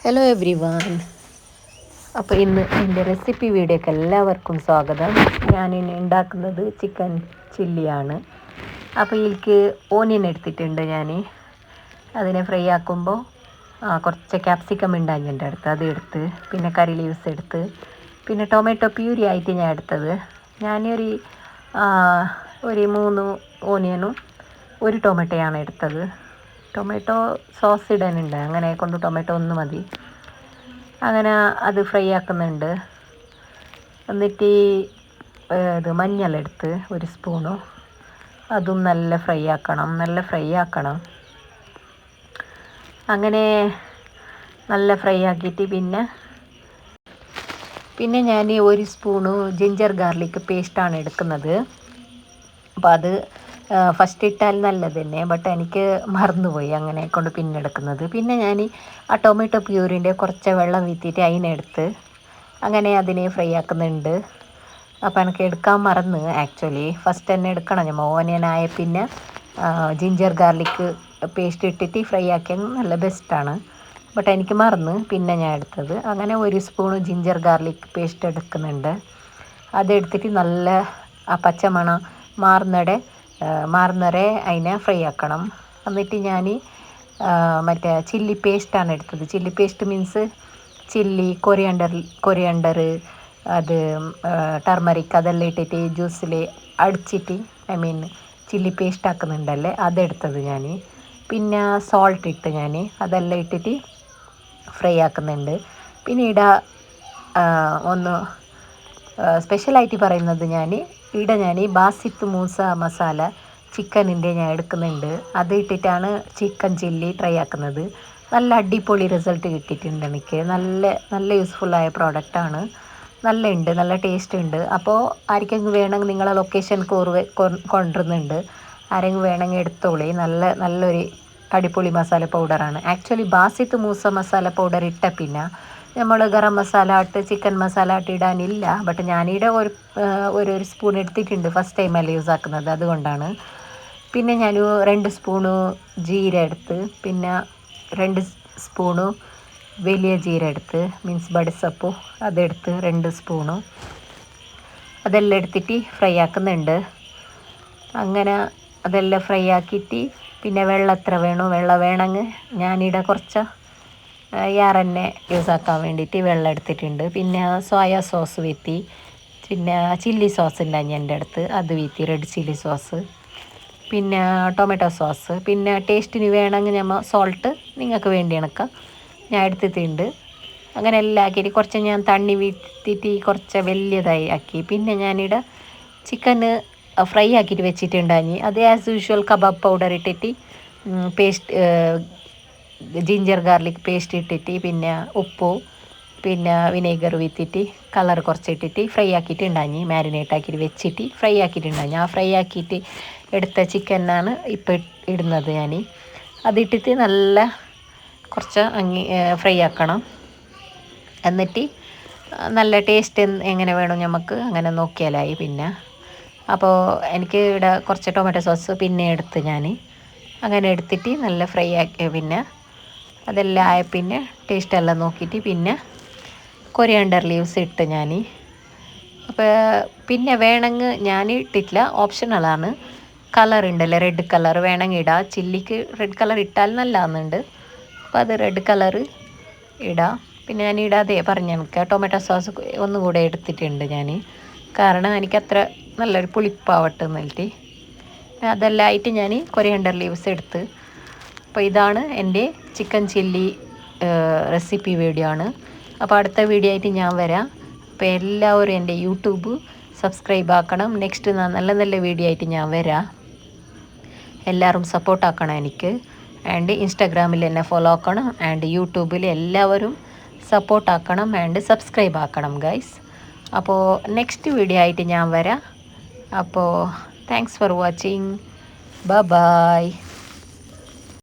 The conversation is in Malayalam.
Hello every one. അപ്പോൾ ഇന്ന് എൻ്റെ റെസിപ്പി വീഡിയോക്ക് എല്ലാവർക്കും സ്വാഗതം. ഞാനിന്ന് ഉണ്ടാക്കുന്നത് ചിക്കൻ ചില്ലിയാണ്. അപ്പോൾ ഇതിലേക്ക് ഓനിയൻ എടുത്തിട്ടുണ്ട്. ഞാൻ അതിനെ ഫ്രൈ ആക്കുമ്പോൾ കുറച്ച് ക്യാപ്സിക്കം ഉണ്ടായി എൻ്റെ അടുത്ത്, അത് എടുത്ത്, പിന്നെ കറി ലീവ്സ് എടുത്ത്, പിന്നെ ടൊമാറ്റോ പ്യൂരി ആയിട്ട് ഞാൻ എടുത്തത്. ഞാനൊരു ഒരു 3 ഓനിയനും 1 ടൊമാറ്റോയാണ് എടുത്തത്. ടൊമാറ്റോ സോസ് ഇടാനുണ്ട്, അങ്ങനെ കൊണ്ട് ടൊമാറ്റോ ഒന്ന് മതി. അങ്ങനെ അത് ഫ്രൈ ആക്കുന്നുണ്ട്. എന്നിട്ട് ഇത് മഞ്ഞളെടുത്ത് 1 സ്പൂണ്, അതും നല്ല ഫ്രൈ ആക്കണം. അങ്ങനെ നല്ല ഫ്രൈ ആക്കിയിട്ട് പിന്നെ ഞാൻ 1 സ്പൂണ് ജിഞ്ചർ ഗാർലിക് പേസ്റ്റാണ് എടുക്കുന്നത്. അപ്പോൾ അത് ഫസ്റ്റ് ഇട്ടാൽ നല്ലത് തന്നെ, ബട്ട് എനിക്ക് മറന്നുപോയി, അങ്ങനെ കൊണ്ട് പിന്നെ എടുക്കുന്നത്. പിന്നെ ഞാൻ ആ ടൊമാറ്റോ പ്യൂരിൻ്റെ കുറച്ച് വെള്ളം വീത്തിയിട്ട് അതിനെടുത്ത് അങ്ങനെ അതിനെ ഫ്രൈ ആക്കുന്നുണ്ട്. അപ്പോൾ എനിക്ക് എടുക്കാൻ മറന്ന്, ആക്ച്വലി ഫസ്റ്റ് തന്നെ എടുക്കണം. നമ്മൾ ഓനിയനായ പിന്നെ ജിഞ്ചർ ഗാർലിക് പേസ്റ്റ് ഇട്ടിട്ട് ഫ്രൈ ആക്കിയാൽ നല്ല ബെസ്റ്റാണ്. ബട്ട് എനിക്ക് മറന്ന്, പിന്നെ ഞാൻ എടുത്തത്. അങ്ങനെ 1 സ്പൂണ് ജിഞ്ചർ ഗാർലിക് പേസ്റ്റ് എടുക്കുന്നുണ്ട്. അതെടുത്തിട്ട് നല്ല ആ പച്ചമണം മാറുന്നവരെ അതിനെ ഫ്രൈ ആക്കണം. എന്നിട്ട് ഞാൻ മറ്റേ ചില്ലി പേസ്റ്റാണ് എടുത്തത്. Chilli paste means chilli, coriander, അത് ടർമറിക്, അതെല്ലാം ഇട്ടിട്ട് ജ്യൂസിൽ അടിച്ചിട്ട്, ചില്ലി പേസ്റ്റ് ആക്കുന്നുണ്ടല്ലേ, അതെടുത്തത് ഞാൻ. പിന്നെ സോൾട്ട് ഇട്ട് ഞാൻ അതെല്ലാം ഇട്ടിട്ട് ഫ്രൈ ആക്കുന്നുണ്ട്. പിന്നെ ഒന്ന് സ്പെഷ്യലായിട്ട് പറയുന്നത്, ഞാൻ ബാസിത്ത് മൂസ മസാല ചിക്കനിൻ്റെ ഞാൻ എടുക്കുന്നുണ്ട്. അത് ഇട്ടിട്ടാണ് ചിക്കൻ ചില്ലി ട്രൈ ആക്കുന്നത്. നല്ല അടിപൊളി റിസൾട്ട് കിട്ടിയിട്ടുണ്ട് എനിക്ക്. നല്ല യൂസ്ഫുള്ളായ പ്രോഡക്റ്റാണ്. നല്ല ടേസ്റ്റ് ഉണ്ട്. അപ്പോൾ ആർക്കെങ്കിലും വേണമെങ്കിൽ നിങ്ങളെ ലൊക്കേഷൻ കൊണ്ടുവരുന്നുണ്ട്, ആരെങ്കിലും വേണമെങ്കിൽ എടുത്തോളി. നല്ലൊരു അടിപൊളി മസാല പൗഡറാണ്. ആക്ച്വലി ബാസിത്ത് മൂസ മസാല പൗഡർ ഇട്ട പിന്നെ നമ്മൾ ഗരം മസാല ആട്ട്, ചിക്കൻ മസാല ആട്ട് ഇടാനില്ല. ബട്ട് ഞാനിവിടെ ഒരു സ്പൂൺ എടുത്തിട്ടുണ്ട്, ഫസ്റ്റ് ടൈമല്ലേ യൂസ് ആക്കുന്നത്, അതുകൊണ്ടാണ്. പിന്നെ ഞാൻ 2 സ്പൂണ് ജീര എടുത്ത്, പിന്നെ 2 സ്പൂണ് വലിയ ജീര എടുത്ത്, മീൻസ് ബഡ്സപ്പു, അതെടുത്ത് 2 സ്പൂണ്, അതെല്ലാം എടുത്തിട്ട് ഫ്രൈ ആക്കുന്നുണ്ട്. അങ്ങനെ അതെല്ലാം ഫ്രൈ ആക്കിയിട്ട് പിന്നെ വെള്ളം എത്ര വെള്ളം വേണമെങ്കിൽ ഞാനിവിടെ കുറച്ച് യാറെന്നെ യൂസ് ആക്കാൻ വേണ്ടിയിട്ട് വെള്ളം എടുത്തിട്ടുണ്ട്. പിന്നെ സോയ സോസ് വീത്തി, പിന്നെ ചില്ലി സോസ് ഉണ്ടായി എൻ്റെ അടുത്ത്, അത് വീത്തി, റെഡ് ചില്ലി സോസ്, പിന്നെ ടൊമാറ്റോ സോസ്, പിന്നെ ടേസ്റ്റിന് വേണമെങ്കിൽ നമ്മൾ സോൾട്ട് നിങ്ങൾക്ക് വേണ്ടി കണക്ക് ഞാൻ എടുത്തിട്ടുണ്ട്. അങ്ങനെ എല്ലാം ആക്കിയിട്ട് കുറച്ച് ഞാൻ തണ്ണി വീത്തിയിട്ട് കുറച്ച് വലിയതായി ആക്കി. പിന്നെ ഞാനിവിടെ ചിക്കന് ഫ്രൈ ആക്കിയിട്ട് വെച്ചിട്ടുണ്ടായി. അത് ആസ് യൂഷ്വൽ കബാബ് പൗഡർ ഇട്ടിട്ട് പേസ്റ്റ്, ജിഞ്ചർ ഗാർലിക് പേസ്റ്റ് ഇട്ടിട്ട്, പിന്നെ ഉപ്പു, പിന്നെ വിനേഗർ വീത്തിയിട്ട് കളർ കുറച്ച് ഇട്ടിട്ട് ഫ്രൈ ആക്കിയിട്ടുണ്ടായി. മാരിനേറ്റ് ആക്കിയിട്ട് വെച്ചിട്ട് ഫ്രൈ ആക്കിയിട്ടുണ്ടായി. ആ ഫ്രൈ ആക്കിയിട്ട് എടുത്ത ചിക്കനാണ് ഇപ്പോൾ ഇടുന്നത് ഞാൻ. അതിട്ടിട്ട് നല്ല കുറച്ച് ഫ്രൈ ആക്കണം. എന്നിട്ട് നല്ല ടേസ്റ്റ് എങ്ങനെ വേണം നമുക്ക് അങ്ങനെ നോക്കിയാലായി. പിന്നെ അപ്പോൾ എനിക്ക് ഇവിടെ കുറച്ച് ടൊമാറ്റോ സോസ് പിന്നെ എടുത്ത് ഞാൻ അങ്ങനെ എടുത്തിട്ട് നല്ല ഫ്രൈ ആക്കി. പിന്നെ അതെല്ലാം ആയ പിന്നെ ടേസ്റ്റെല്ലാം നോക്കിയിട്ട് പിന്നെ കൊറിയാണ്ടർ ലീവ്സ് ഇട്ട് ഞാൻ. അപ്പോൾ പിന്നെ വേണമെങ്കിൽ ഞാൻ ഇട്ടിട്ടില്ല, ഓപ്ഷണലാണ്. കളർ ഉണ്ടല്ലോ, റെഡ് കളർ വേണമെങ്കിൽ ഇടാം. ചില്ലിക്ക് റെഡ് കളർ ഇട്ടാൽ നല്ലതാണെന്നുണ്ട്, അപ്പോൾ അത് റെഡ് കളർ ഇടാം. പിന്നെ ഞാൻ ഇടാതെ എനിക്ക് ടൊമാറ്റോ സോസ് ഒന്നുകൂടെ എടുത്തിട്ടുണ്ട് ഞാൻ, കാരണം എനിക്കത്ര നല്ലൊരു പുളിപ്പാവട്ടെ എന്നിട്ട്. അതെല്ലാം ആയിട്ട് ഞാൻ കൊറിയാണ്ടർ ലീവ്സ് എടുത്ത്. അപ്പോൾ ഇതാണ് എൻ്റെ ചിക്കൻ ചില്ലി റെസിപ്പി വീഡിയോ ആണ്. അപ്പോൾ അടുത്ത വീഡിയോ ആയിട്ട് ഞാൻ വരാം. അപ്പോൾ എല്ലാവരും എൻ്റെ യൂട്യൂബ് സബ്സ്ക്രൈബ് ആക്കണം. നെക്സ്റ്റ് നല്ല വീഡിയോ ആയിട്ട് ഞാൻ വരാം. എല്ലാവരും സപ്പോർട്ടാക്കണം എനിക്ക്. ആൻഡ് ഇൻസ്റ്റാഗ്രാമിൽ എന്നെ ഫോളോ ആക്കണം, ആൻഡ് യൂട്യൂബിൽ എല്ലാവരും സപ്പോർട്ടാക്കണം ആൻഡ് സബ്സ്ക്രൈബ് ആക്കണം ഗൈസ്. അപ്പോൾ നെക്സ്റ്റ് വീഡിയോ ആയിട്ട് ഞാൻ വരാം. അപ്പോൾ താങ്ക്സ് ഫോർ വാച്ചിങ്. ബൈ.